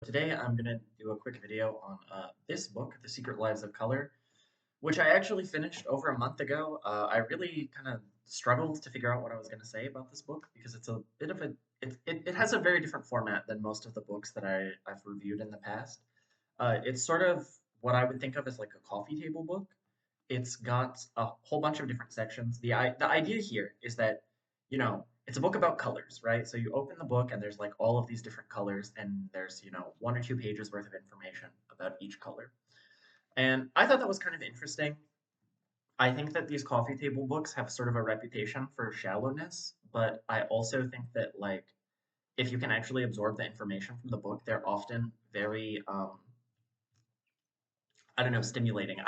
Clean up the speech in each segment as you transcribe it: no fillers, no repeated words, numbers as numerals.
Today I'm going to do a quick video on this book, The Secret Lives of Color, which I actually finished over a month ago. I really kind of struggled to figure out what I was going to say about this book because it's a bit of it has a very different format than most of the books that I've reviewed in the past. It's sort of what I would think of as like a coffee table book. It's got a whole bunch of different sections. The idea here is that, it's a book about colors, right? So you open the book and there's like all of these different colors and there's, one or two pages worth of information about each color. And I thought that was kind of interesting. I think that these coffee table books have sort of a reputation for shallowness, but I also think that like if you can actually absorb the information from the book, they're often very I don't know, stimulating.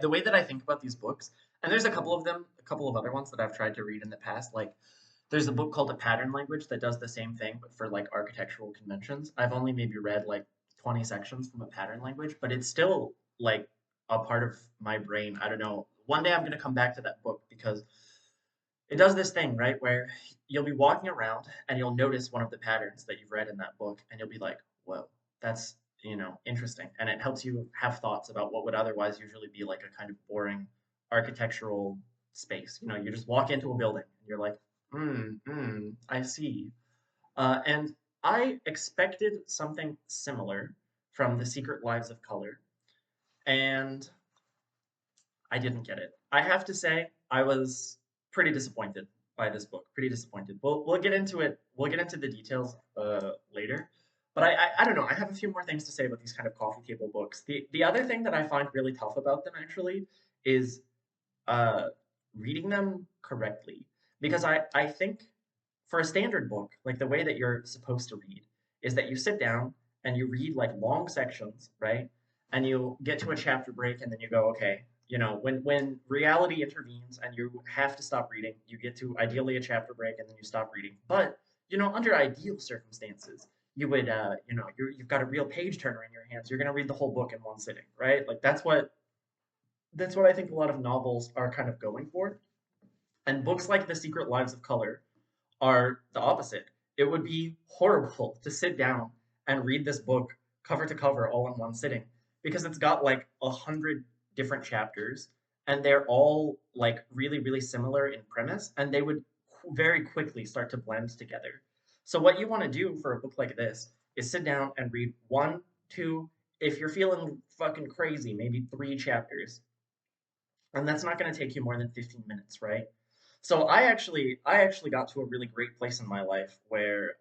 The way that I think about these books, and there's a couple of them, a couple of other ones that I've tried to read in the past. Like, there's a book called A Pattern Language that does the same thing, but for like architectural conventions. I've only maybe read like 20 sections from A Pattern Language, but it's still like a part of my brain. I don't know. One day I'm gonna come back to that book because it does this thing, right, where you'll be walking around and you'll notice one of the patterns that you've read in that book, and you'll be like, whoa, that's, interesting. And it helps you have thoughts about what would otherwise usually be like a kind of boring architectural space. You just walk into a building and you're like, I see. And I expected something similar from The Secret Lives of Color, and I didn't get it. I have to say, I was pretty disappointed by this book. Pretty disappointed. We'll get into it. We'll get into the details later. But I don't know. I have a few more things to say about these kind of coffee table books. The other thing that I find really tough about them actually is uh, reading them correctly. Because I think for a standard book, like the way that you're supposed to read is that you sit down and you read like long sections, right? And you get to a chapter break and then you go, okay, when reality intervenes and you have to stop reading, you get to ideally a chapter break and then you stop reading. But, under ideal circumstances, you would, you've got a real page turner in your hands. You're going to read the whole book in one sitting, right? Like that's what I think a lot of novels are kind of going for. And books like The Secret Lives of Color are the opposite. It would be horrible to sit down and read this book cover to cover all in one sitting because it's got like 100 different chapters and they're all like really, really similar in premise and they would very quickly start to blend together. So, what you want to do for a book like this is sit down and read one, two, if you're feeling fucking crazy, maybe three chapters. And that's not going to take you more than 15 minutes, right? So I actually got to a really great place in my life where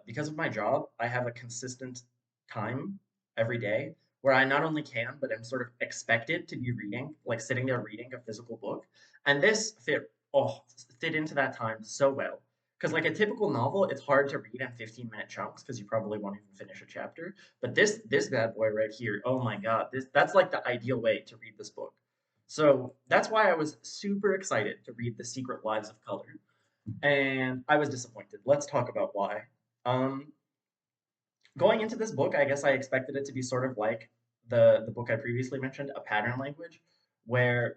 because of my job, I have a consistent time every day where I not only can, but I'm sort of expected to be reading, like sitting there reading a physical book. And this fit into that time so well. Because like a typical novel, it's hard to read in 15-minute chunks because you probably won't even finish a chapter. But this bad boy right here, oh my God, that's like the ideal way to read this book. So that's why I was super excited to read The Secret Lives of Color. And I was disappointed. Let's talk about why. Um, Going into this book, I guess I expected it to be sort of like the book I previously mentioned, A Pattern Language, where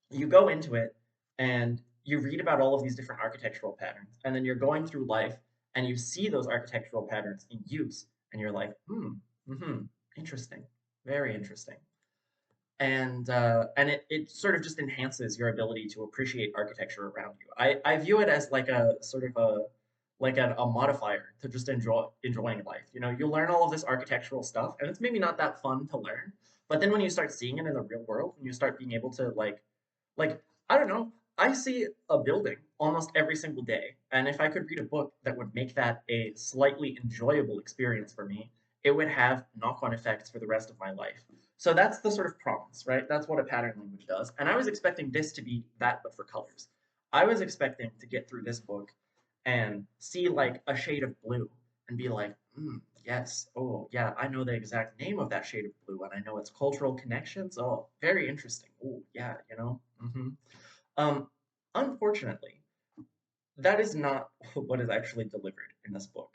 you go into it and you read about all of these different architectural patterns, and then you're going through life and you see those architectural patterns in use, and you're like, interesting, very interesting. And it sort of just enhances your ability to appreciate architecture around you. I view it as like a sort of a modifier to just enjoying life. You learn all of this architectural stuff, and it's maybe not that fun to learn, but then when you start seeing it in the real world, and you start being able to like I don't know, I see a building almost every single day, and if I could read a book that would make that a slightly enjoyable experience for me, it would have knock-on effects for the rest of my life. So that's the sort of promise, right? That's what a pattern language does. And I was expecting this to be that, but for colors. I was expecting to get through this book and see like a shade of blue and be like, yes, oh, yeah, I know the exact name of that shade of blue and I know its cultural connections. Oh, very interesting. Oh, yeah, Um, Unfortunately, that is not what is actually delivered in this book.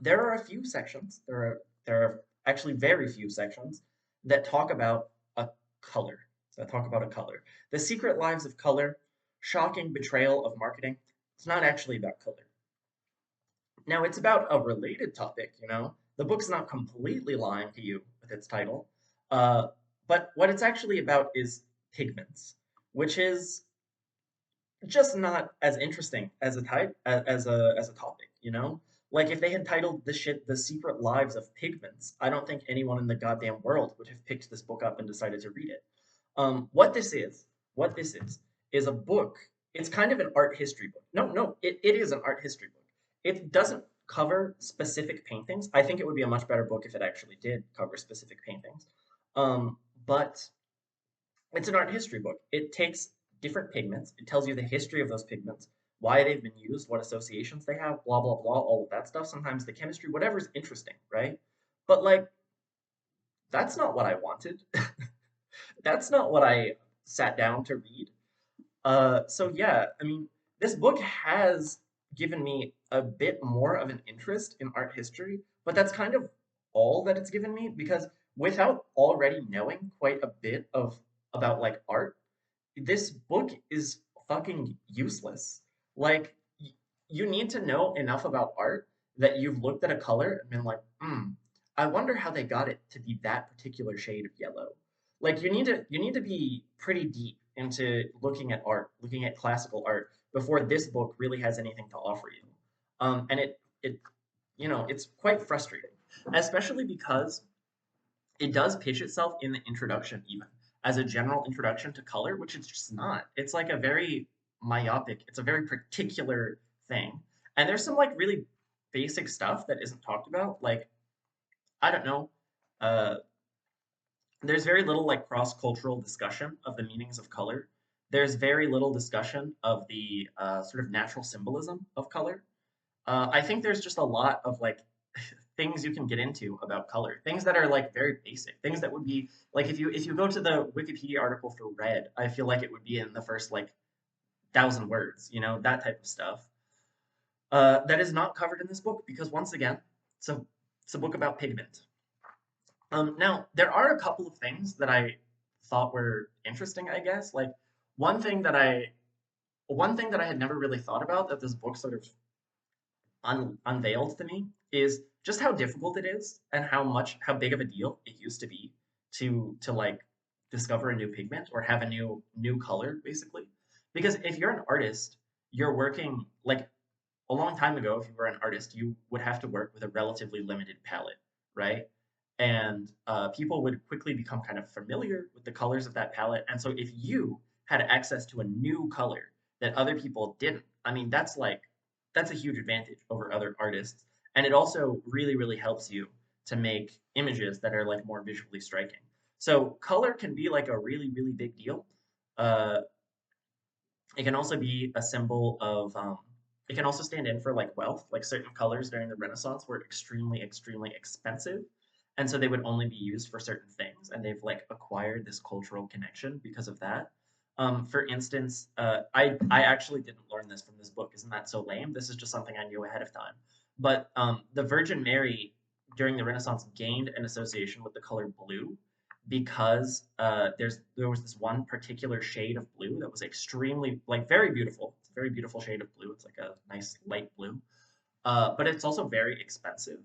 There are a few sections, there are actually very few sections that talk about a color. That talk about a color. The Secret Lives of Color, Shocking Betrayal of Marketing. It's not actually about color. Now, it's about a related topic, The book's not completely lying to you with its title, uh, but what it's actually about is pigments, which is just not as interesting as a type as a topic, you know? Like if they had titled this shit "The Secret Lives of Pigments," I don't think anyone in the goddamn world would have picked this book up and decided to read it. What this is, is a book. It's kind of an art history book. No, it is an art history book. It doesn't cover specific paintings. I think it would be a much better book if it actually did cover specific paintings. But it's an art history book. It takes different pigments. It tells you the history of those pigments, why they've been used, what associations they have, blah, blah, blah, all of that stuff. Sometimes the chemistry, whatever's interesting, right? But like, that's not what I wanted. That's not what I sat down to read. So yeah, I mean, this book has given me a bit more of an interest in art history, but that's kind of all that it's given me because without already knowing quite a bit of about like art, this book is fucking useless. Like, you need to know enough about art that you've looked at a color and been like, I wonder how they got it to be that particular shade of yellow. Like, you need to be pretty deep into looking at art, looking at classical art before this book really has anything to offer you. And it's quite frustrating, especially because it does pitch itself in the introduction even as a general introduction to color, which it's just not. It's like a very myopic, it's a very particular thing. And there's some like really basic stuff that isn't talked about. Like, I don't know, uh, there's very little like cross-cultural discussion of the meanings of color. There's very little discussion of the sort of natural symbolism of color. I think there's just a lot of like things you can get into about color, things that are like very basic, things that would be like if you go to the Wikipedia article for red, I feel like it would be in the first like 1,000 words, that type of stuff. That is not covered in this book because once again, it's a book about pigment. Now there are a couple of things that I thought were interesting, I guess. Like one thing that I one thing that I had never really thought about that this book sort of unveiled to me is just how difficult it is and how big of a deal it used to be to like discover a new pigment or have a new color basically. Because if you're an artist, you're working like a long time ago, if you were an artist, you would have to work with a relatively limited palette, right? And people would quickly become kind of familiar with the colors of that palette. And so if you had access to a new color that other people didn't, I mean, that's a huge advantage over other artists. And it also really, really helps you to make images that are like more visually striking. So color can be like a really, really big deal. Uh, it can also be a symbol of, it can also stand in for like wealth. Like certain colors during the Renaissance were extremely, extremely expensive. And so they would only be used for certain things. And they've like acquired this cultural connection because of that. For instance, I actually didn't learn this from this book. Isn't that so lame? This is just something I knew ahead of time. But the Virgin Mary during the Renaissance gained an association with the color blue because there was this one particular shade of blue that was extremely like very beautiful. It's a very beautiful shade of blue. It's like a nice light blue, but it's also very expensive.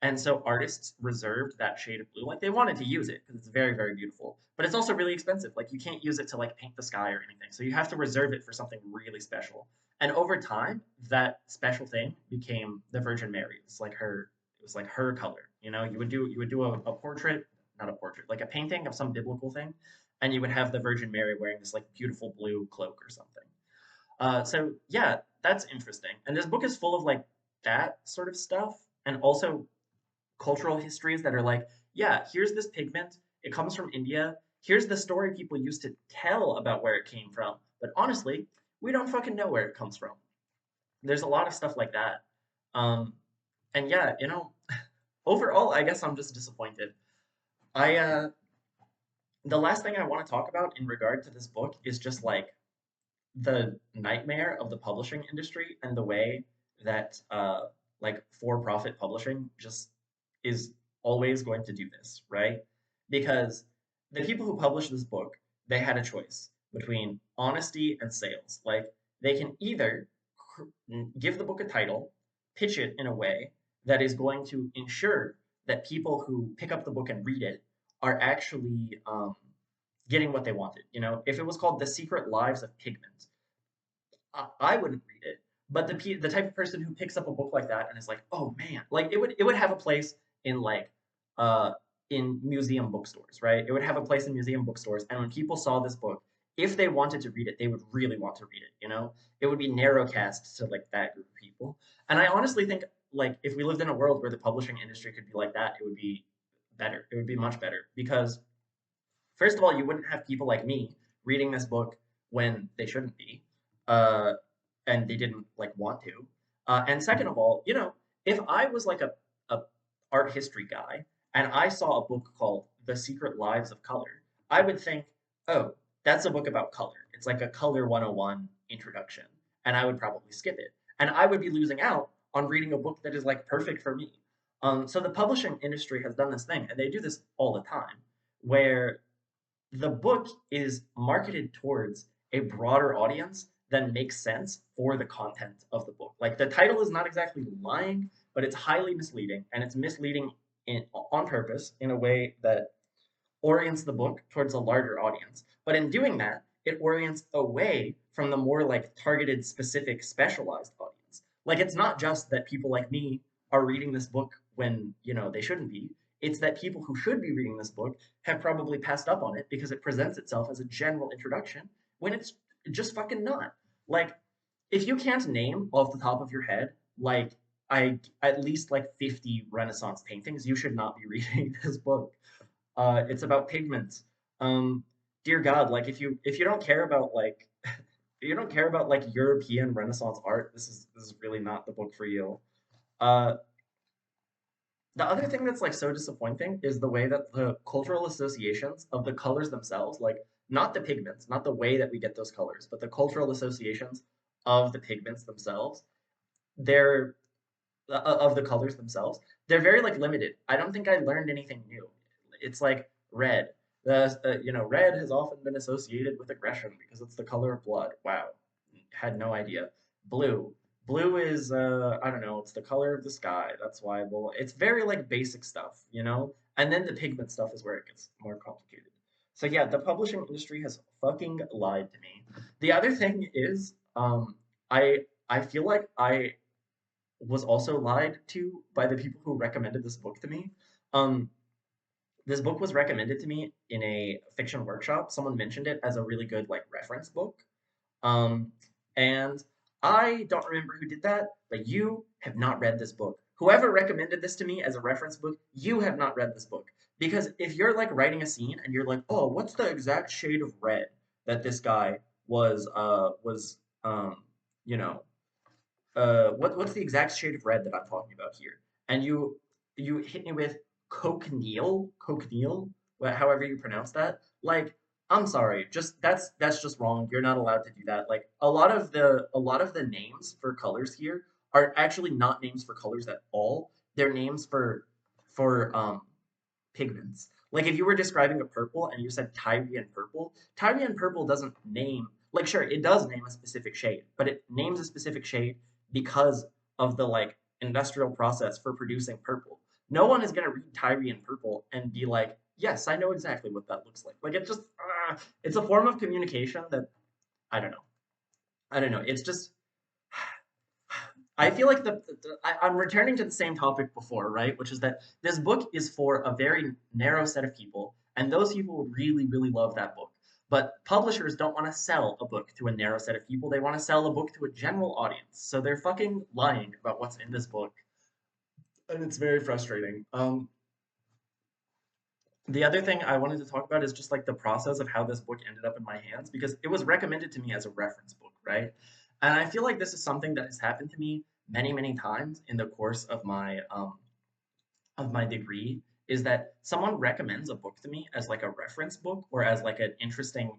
And so artists reserved that shade of blue. Like they wanted to use it because it's very, very beautiful, but it's also really expensive. Like you can't use it to like paint the sky or anything. So you have to reserve it for something really special. And over time, that special thing became the Virgin Mary. It was like her color. You would do a portrait, not a portrait, like a painting of some biblical thing, and you would have the Virgin Mary wearing this like beautiful blue cloak or something. So yeah, that's interesting. And this book is full of like that sort of stuff, and also cultural histories that are like, yeah, here's this pigment. It comes from India. Here's the story people used to tell about where it came from. But honestly, we don't fucking know where it comes from. There's a lot of stuff like that. Um, and yeah, overall, I guess I'm just disappointed. I The last thing I want to talk about in regard to this book is just like the nightmare of the publishing industry and the way that like for-profit publishing just is always going to do this, right? Because the people who published this book, they had a choice between honesty and sales. Like they can either give the book a title, pitch it in a way that is going to ensure that people who pick up the book and read it are actually getting what they wanted. You know, if it was called The Secret Lives of Pigment, I wouldn't read it. But the type of person who picks up a book like that and is like, oh man, like it would have a place in like uh in museum bookstores, right? It would have a place in museum bookstores, and when people saw this book, if they wanted to read it, they would really want to read it, you know? It would be narrowcast to like that group of people. And I honestly think like if we lived in a world where the publishing industry could be like that, it would be better. It would be much better because first of all, you wouldn't have people like me reading this book when they shouldn't be, uh, and they didn't like want to. And second of all, you know, if I was like a art history guy and I saw a book called The Secret Lives of Color, I would think, oh, that's a book about color. It's like a color 101 introduction, and I would probably skip it. And I would be losing out on reading a book that is like perfect for me. So the publishing industry has done this thing, and they do this all the time, where the book is marketed towards a broader audience than makes sense for the content of the book. Like the title is not exactly lying, but it's highly misleading, and it's misleading on purpose in a way that orients the book towards a larger audience. But in doing that, it orients away from the more like targeted, specific, specialized audience. Like it's not just that people like me are reading this book when, you know, they shouldn't be. It's that people who should be reading this book have probably passed up on it because it presents itself as a general introduction when it's just fucking not. Like, if you can't name off the top of your head, like, I at least like 50 Renaissance paintings, you should not be reading this book. It's about pigments. Um, dear God, like if you don't care about like if you don't care about like European Renaissance art, this is really not the book for you. Uh, the other thing that's like so disappointing is the way that the cultural associations of the colors themselves, like not the pigments, not the way that we get those colors, but the cultural associations of the pigments themselves, they're of the colors themselves, they're very like limited. I don't think I learned anything new. It's like red. You know, red has often been associated with aggression because it's the color of blood. Wow, had no idea. Blue. Blue is I don't know, it's the color of the sky. That's why well, it's very like basic stuff, you know? And then the pigment stuff is where it gets more complicated. So yeah, the publishing industry has fucking lied to me. The other thing is I feel like I was also lied to by the people who recommended this book to me. Um, this book was recommended to me in a fiction workshop. Someone mentioned it as a really good like reference book. Um, and I don't remember who did that, but you have not read this book. Whoever recommended this to me as a reference book, you have not read this book. Because if you're like writing a scene and you're like, oh, what's the exact shade of red that this guy was you know what's the exact shade of red that I'm talking about here? And you hit me with cochineal, however you pronounce that. Like, I'm sorry, just that's just wrong. You're not allowed to do that. Like a lot of the names for colors here are actually not names for colors at all. They're names for pigments. Like if you were describing a purple and you said Tyrian purple doesn't name like sure, it does name a specific shade, but it names a specific shade because of the like industrial process for producing purple. No one is gonna read Tyrian purple and be like, yes, I know exactly what that looks like. Like it just it's a form of communication that I don't know. I don't know. It's just I feel like I'm returning to the same topic before, right? Which is that this book is for a very narrow set of people, and those people would really, really love that book. But publishers don't want to sell a book to a narrow set of people. They want to sell a book to a general audience. So they're fucking lying about what's in this book, and it's very frustrating. The other thing I wanted to talk about is just like the process of how this book ended up in my hands because it was recommended to me as a reference book, right? And I feel like this is something that has happened to me many, many times in the course of my degree is that someone recommends a book to me as like a reference book or as like an interesting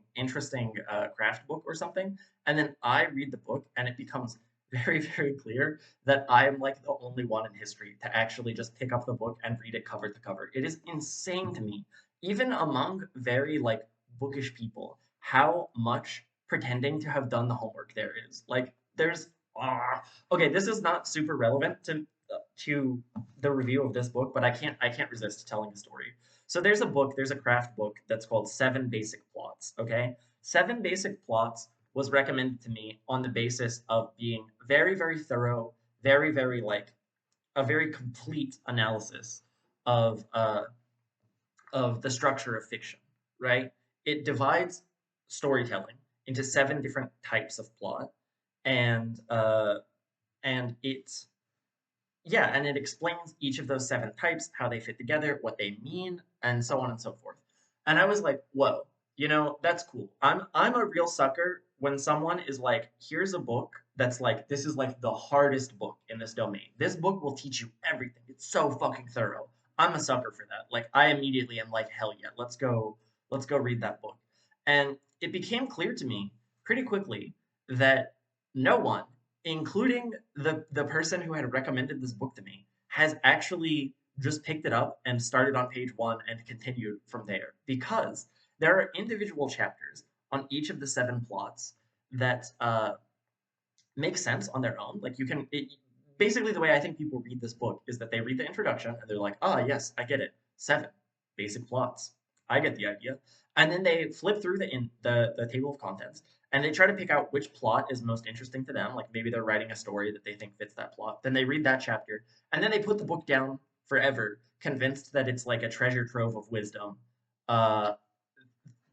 craft book or something, and then I read the book and it becomes very very clear that I am like the only one in history to actually just pick up the book and read it cover to cover. It is insane to me, even among very like bookish people, how much pretending to have done the homework there is. Like there's okay, this is not super relevant to the review of this book, but I can't resist telling a story. So there's a craft book that's called Seven Basic Plots. Okay, Seven Basic Plots was recommended to me on the basis of being very very thorough, very very like a very complete analysis of uh, of the structure of fiction, right? It divides storytelling into seven different types of plot, and it's yeah, and it explains each of those seven types, how they fit together, what they mean, and so on and so forth. And I was like, whoa, that's cool. I'm a real sucker when someone is like, here's a book that's like, this is like the hardest book in this domain. This book will teach you everything. It's so fucking thorough. I'm a sucker for that. Like I immediately am like, hell yeah, let's go read that book. And it became clear to me pretty quickly that no one, including the person who had recommended this book to me, has actually just picked it up and started on page one and continued from there because there are individual chapters on each of the seven plots that make sense on their own. Like basically the way I think people read this book is that they read the introduction and they're like, ah, yes, I get it. Seven basic plots. I get the idea. And then they flip through the table of contents and they try to pick out which plot is most interesting to them. Like maybe they're writing a story that they think fits that plot. Then they read that chapter and then they put the book down forever, convinced that it's like a treasure trove of wisdom. Uh,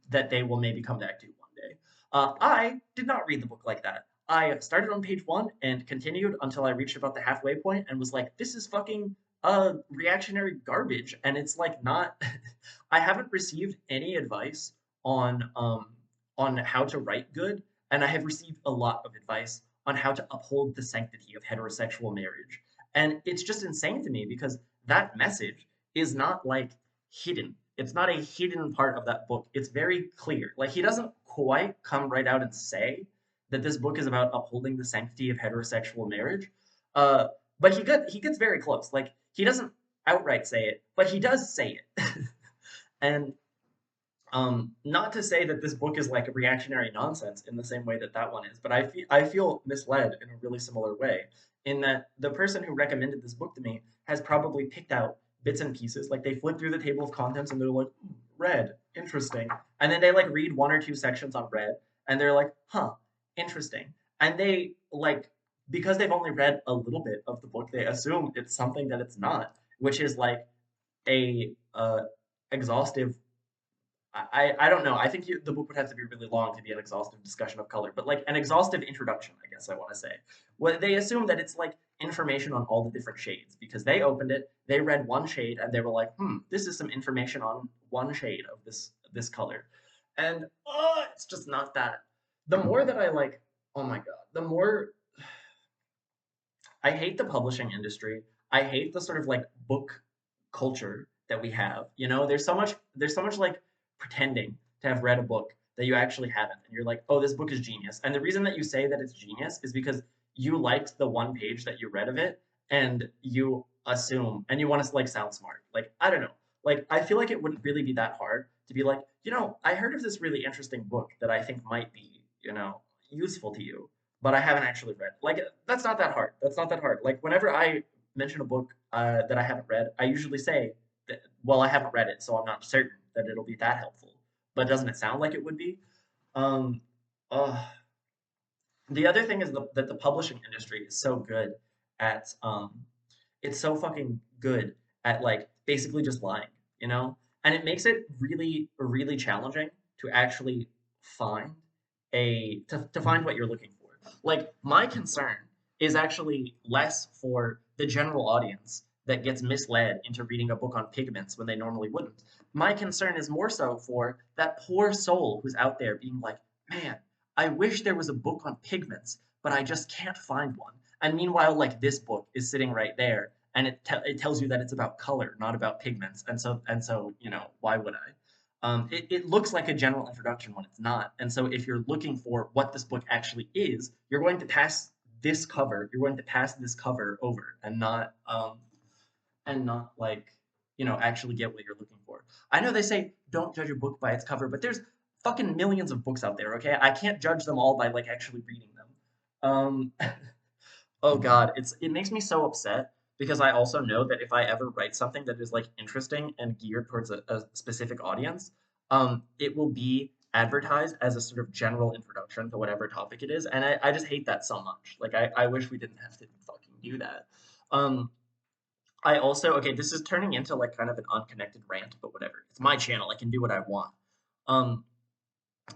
that they will maybe come back to one day. I did not read the book like that. I started on page one and continued until I reached about the halfway point and was like, this is fucking reactionary garbage. And it's like not I haven't received any advice on how to write good, and I have received a lot of advice on how to uphold the sanctity of heterosexual marriage. And it's just insane to me because that message is not like hidden. It's not a hidden part of that book. It's very clear. Like he doesn't quite come right out and say that this book is about upholding the sanctity of heterosexual marriage. Uh, but he gets very close. Like he doesn't outright say it, but he does say it. And not to say that this book is like a reactionary nonsense in the same way that that one is, but I feel misled in a really similar way. In that the person who recommended this book to me has probably picked out bits and pieces. Like they flip through the table of contents and they're like, "Red, interesting," and then they like read one or two sections on red, and they're like, "Huh, interesting," and they like because they've only read a little bit of the book, they assume it's something that it's not, which is like a exhaustive I don't know. I think the book would have to be really long to be an exhaustive discussion of color, but like an exhaustive introduction, I guess I want to say. Well, they assume that it's like information on all the different shades because they opened it, they read one shade, and they were like, this is some information on one shade of this color, and it's just not that. The more that I like, oh my god, the more I hate the publishing industry. I hate the sort of like book culture that we have. There's so much like pretending to have read a book that you actually haven't. And you're like, oh, this book is genius. And the reason that you say that it's genius is because you liked the one page that you read of it and you assume and you want to like sound smart. Like, I don't know. Like, I feel like it wouldn't really be that hard to be like, I heard of this really interesting book that I think might be, useful to you but I haven't actually read. Like that's not that hard. That's not that hard. Like whenever I mention a book that I haven't read, I usually say that well I haven't read it, so I'm not certain that it'll be that helpful. But doesn't it sound like it would be? Um, uh, the other thing is that the publishing industry is so good at it's so fucking good at like basically just lying, and it makes it really really challenging to actually find to find what you're looking for. Like my concern is actually less for the general audience that gets misled into reading a book on pigments when they normally wouldn't. My concern is more so for that poor soul who's out there being like, man, I wish there was a book on pigments, but I just can't find one. And meanwhile, like this book is sitting right there, and it tells you that it's about color, not about pigments. And so, why would I? It looks like a general introduction when it's not. And so if you're looking for what this book actually is, you're going to pass this cover. You're going to pass this cover over and not like actually get what you're looking for. I know they say don't judge a book by its cover, but there's fucking millions of books out there. Okay, I can't judge them all by like actually reading them. Um, oh God, it makes me so upset because I also know that if I ever write something that is like interesting and geared towards a specific audience, it will be advertised as a sort of general introduction to whatever topic it is. And I just hate that so much. Like I wish we didn't have to fucking do that. Um, I also, okay, this is turning into like kind of an unconnected rant, but whatever. It's my channel. I can do what I want. Um,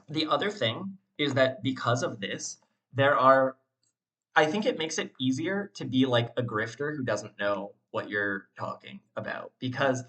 the other thing is that because of this, there are, I think it makes it easier to be like a grifter who doesn't know what you're talking about. Because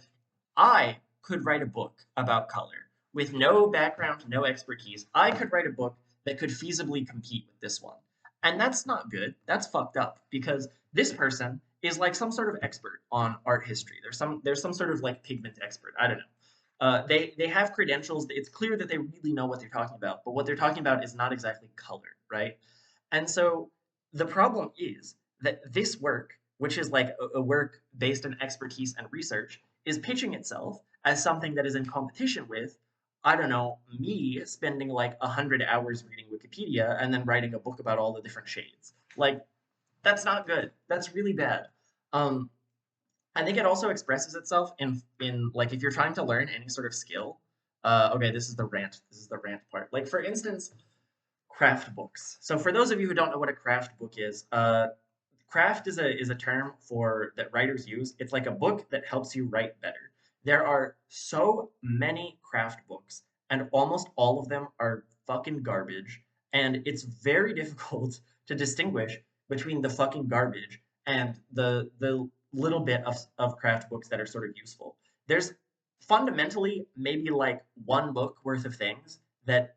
I could write a book about color with no background, no expertise. I could write a book that could feasibly compete with this one. And that's not good. That's fucked up because this person is like some sort of expert on art history. There's some sort of like pigment expert. I don't know. They have credentials. It's clear that they really know what they're talking about, but what they're talking about is not exactly color, right? And so the problem is that this work, which is like a work based on expertise and research, is pitching itself as something that is in competition with, I don't know, me spending like 100 hours reading Wikipedia and then writing a book about all the different shades. Like, that's not good. That's really bad. Um, I think it also expresses itself in like if you're trying to learn any sort of skill. Okay, this is the rant. This is the rant part. Like for instance, craft books. So for those of you who don't know what a craft book is, craft is a term for that writers use. It's like a book that helps you write better. There are so many craft books, and almost all of them are fucking garbage. And it's very difficult to distinguish between the fucking garbage and the little bit of craft books that are sort of useful. There's fundamentally maybe like one book worth of advice that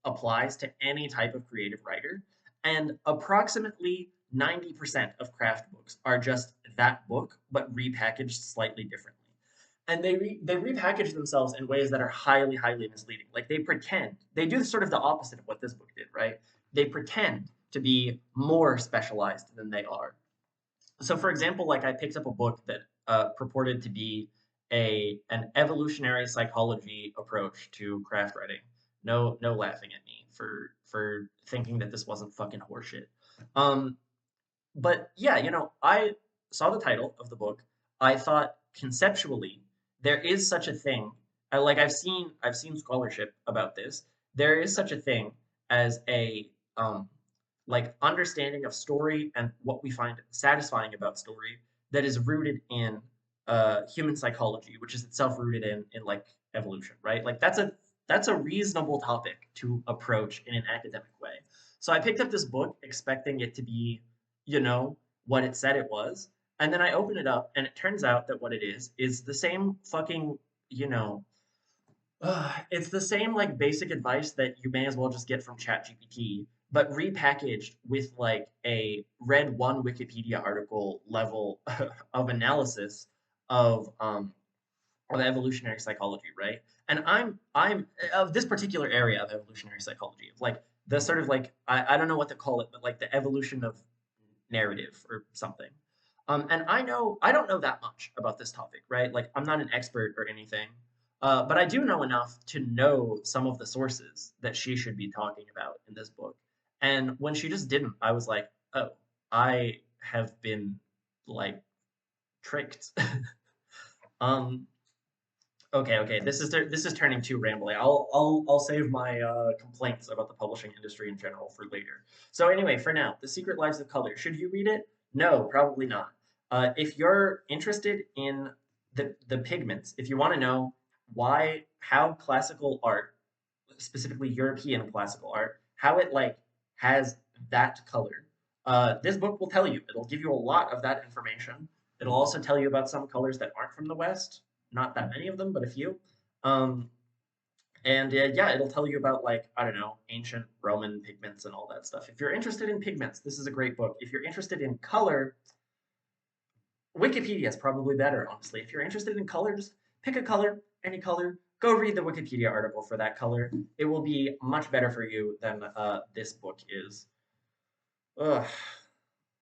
applies to any type of creative writer, and approximately 90% of craft books are just that book, but repackaged slightly differently. And they repackage themselves in ways that are highly, highly misleading. Like they do sort of the opposite of what this book did, right? They pretend to be more specialized than they are. So, for example, like I picked up a book that purported to be an evolutionary psychology approach to craft writing. No, no laughing at me for thinking that this wasn't fucking horseshit. Um, but yeah, I saw the title of the book. I thought conceptually there is such a thing. I've seen scholarship about this. There is such a thing as a like understanding of story and what we find satisfying about story that is rooted in human psychology, which is itself rooted in like evolution, right? Like that's a reasonable topic to approach in an academic way. So I picked up this book expecting it to be, you know, what it said it was. And then I open it up and it turns out that what it is the same fucking, you know, it's the same like basic advice that you may as well just get from ChatGPT, but repackaged with like a read one Wikipedia article level of analysis of um of evolutionary psychology, right? And I'm of this particular area of evolutionary psychology, of like the sort of like I don't know what to call it, but like the evolution of narrative or something. And I don't know that much about this topic, right? Like I'm not an expert or anything, but I do know enough to know some of the sources that she should be talking about in this book. And when she just didn't, I was like, oh, I have been like tricked. um, Okay, okay. This is turning too rambly. I'll save my complaints about the publishing industry in general for later. So anyway, for now, The Secret Lives of Color. Should you read it? No, probably not. If you're interested in the pigments, if you want to know how classical art, specifically European classical art, how it like has that color, this book will tell you. It'll give you a lot of that information. It'll also tell you about some colors that aren't from the West, not that many of them, but a few. Um, and yeah, it'll tell you about like, I don't know, ancient Roman pigments and all that stuff. If you're interested in pigments, this is a great book. If you're interested in color, Wikipedia is probably better, honestly. If you're interested in color, just pick a color, any color. Go read the Wikipedia article for that color. It will be much better for you than this book is. Ugh.